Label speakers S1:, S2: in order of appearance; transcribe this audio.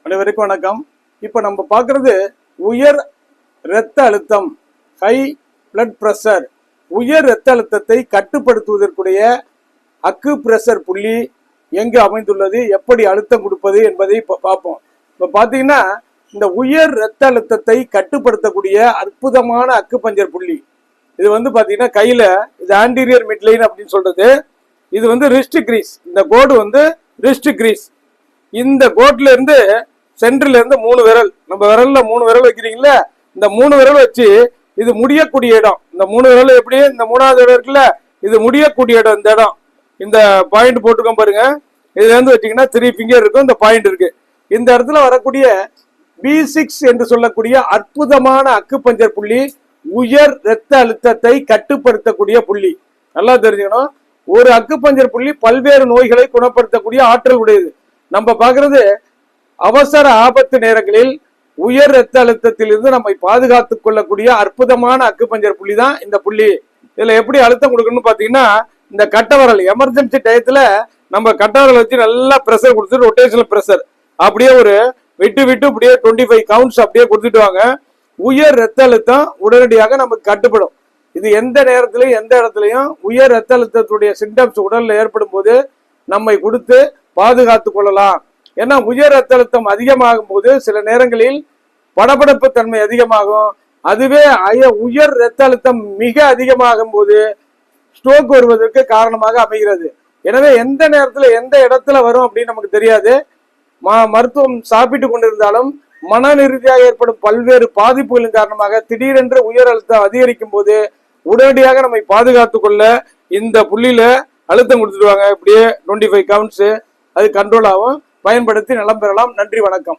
S1: அனைவருக்கும் வணக்கம். இப்போ நம்ம பார்க்கறது உயர் இரத்த அழுத்தம், ஹை பிளட் பிரஷர். உயர் இரத்த அழுத்தத்தை கட்டுப்படுத்துவதற்குரிய அக்கு பிரஷர் புள்ளி எங்கு அமைந்துள்ளது, எப்படி அழுத்தம் கொடுப்பது என்பதை பார்ப்போம். இப்போ பார்த்தீங்கன்னா இந்த உயர் இரத்த அழுத்தத்தை கட்டுப்படுத்தக்கூடிய அற்புதமான அக்கு பஞ்சர் புள்ளி இது பார்த்தீங்கன்னா கையில இது ஆன்டீரியர் மிட்லைன் அப்படின்னு சொல்றது. இது ரிஸ்ட் கிரீஸ். இந்த கோடு ரிஸ்ட் கிரீஸ். இந்த கோட்ல இருந்து சென்டர்ல இருந்து 3 விரல், நம்ம விரல்ல 3 விரல் வைக்கிறீங்களா, இந்த 3 விரல் வச்சு இது முடியக்கூடிய இடம். இந்த 3 விரல் எப்படி, இந்த 3வது இடம் இருக்குல்ல, இது முடியக்கூடிய இடம். இந்த இடம், இந்த பாயிண்ட் போட்டுக்கோம் பாருங்க. இதுல இருந்து வச்சீங்கன்னா 3 ஃபிங்கர் இருக்கும், இந்த பாயிண்ட் இருக்கு. இந்த இடத்துல வரக்கூடிய B6 என்று சொல்லக்கூடிய அற்புதமான அக்கு பஞ்சர் புள்ளி உயர் இரத்த அழுத்தத்தை கட்டுப்படுத்தக்கூடிய புள்ளி. நல்லா தெரிஞ்சுக்கணும், ஒரு அக்கு பஞ்சர் புள்ளி பல்வேறு நோய்களை குணப்படுத்தக்கூடிய ஆற்றல் உடையது. நம்ம பார்க்கறது அவசர ஆபத்து நேரங்களில் உயர் இரத்த அழுத்தத்தில் இருந்து நம்மை பாதுகாத்துக் கொள்ளக்கூடிய அற்புதமான அக்கு பஞ்சர் புள்ளி தான் இந்த புள்ளி. இதுல எப்படி அழுத்தம் கொடுக்கணும்னு பாத்தீங்கன்னா, இந்த கட்டவரல் எமர்ஜென்சி டயத்துல நம்ம கட்டவரல் வச்சு நல்லா பிரஷர் கொடுத்து ரொட்டேஷனல் பிரஷர் அப்படியே ஒரு விட்டு விட்டு அப்படியே 25 கவுண்ட்ஸ் அப்படியே கொடுத்துட்டு வாங்க. உயர் இரத்த அழுத்தம் உடனடியாக நமக்கு கட்டுப்படும். இது எந்த நேரத்திலையும் எந்த இடத்துலையும் உயர் இரத்த அழுத்தத்துடைய சிம்டம்ஸ் உடல்ல ஏற்படும் போது நம்மை கொடுத்து பாதுகாத்து கொள்ளலாம். ஏன்னா உயர் இரத்த அழுத்தம் அதிகமாகும் போது சில நேரங்களில் படபடப்பு தன்மை அதிகமாகும். அதுவே உயர் இரத்த அழுத்தம் மிக அதிகமாகும் போது ஸ்ட்ரோக் வருவதற்கு காரணமாக அமைகிறது. எனவே எந்த நேரத்துல எந்த இடத்துல வரும் அப்படின்னு நமக்கு தெரியாது. மருத்துவம் சாப்பிட்டு கொண்டிருந்தாலும் மன ரீதியாக ஏற்படும் பல்வேறு பாதிப்புகளின் காரணமாக திடீரென்று உயர் அழுத்தம் அதிகரிக்கும் போது உடனடியாக நம்மை பாதுகாத்து கொள்ள இந்த புள்ளியில அழுத்தம் கொடுத்துடுவாங்க. இப்படியே 25 கவுண்ட்ஸ் அது கண்ட்ரோல் ஆகும். பயன்படுத்தி நலம் பெறலாம். நன்றி, வணக்கம்.